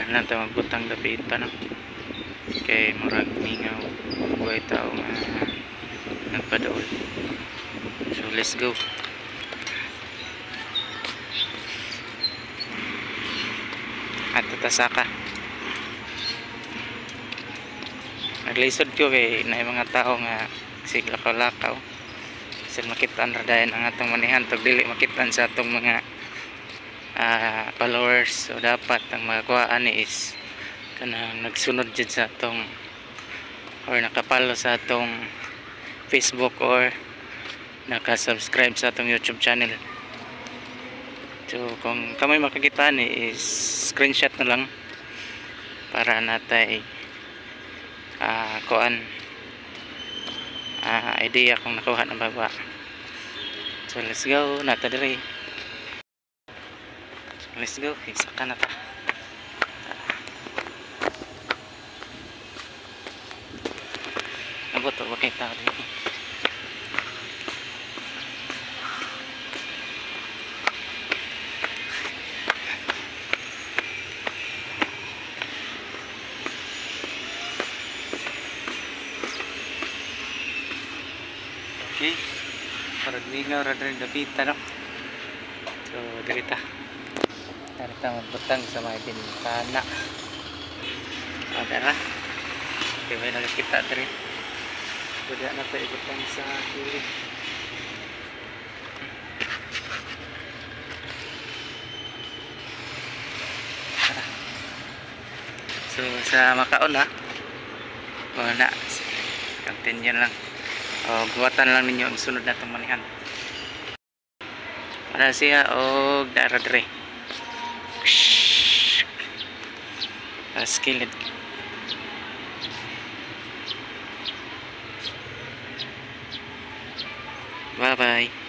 lang tayo magbutang dapit pa no. Kay murag mingaw buhay tao nga nagpadool. So let's go. At tatasaka. Naglisod ko kay na mga tao nga sigla lakaw. Sila makitaan radayan ang atong manihan tog dili makitaan sa atong mga followers. So dapat ang magakuhaan ni is kanang nagsunod jud sa atong or nakapalo sa atong Facebook or naka-subscribe sa atong YouTube channel. So kung kamay makakita ni is screenshot na lang para natay kuan idea kung nakuha ng baba. So let's go nata diri. Let's go, isaka na ta. Abot ba kay tao dito? Okay, para lingaw ra rin dapita no. So dirita. Dirita magbutang sa mga bintana. Adara. Okay, may nakikita diri. Pwede na tayo ibutang sa kilid. So sa makaon na. Wala. Continue lang. O guwatan lang ninyo ang sunod na itong manihan. Para siya o daradre. Skillet. Bye bye.